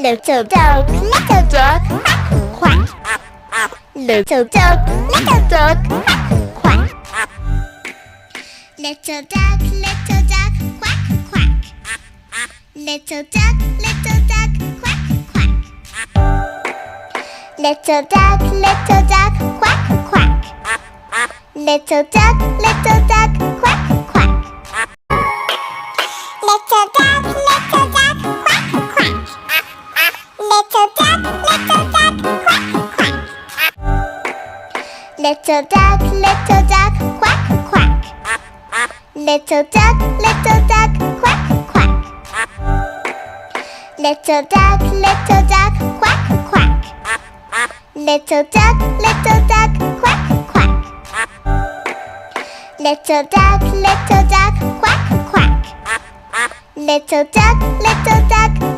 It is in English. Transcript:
Little dog, quack. Little dog, quack. Little duck, quack, quack. Little duck, quack, quack. Little duck, quack, quack. Little duck, quack, quack. Little duck, quack, quack. Little duck, quack, quack. Little duck, quack, quack. Little duck, quack, quack. Little duck, quack, quack. Little duck, quack, quack. Little duck, quack, quack. Little duck,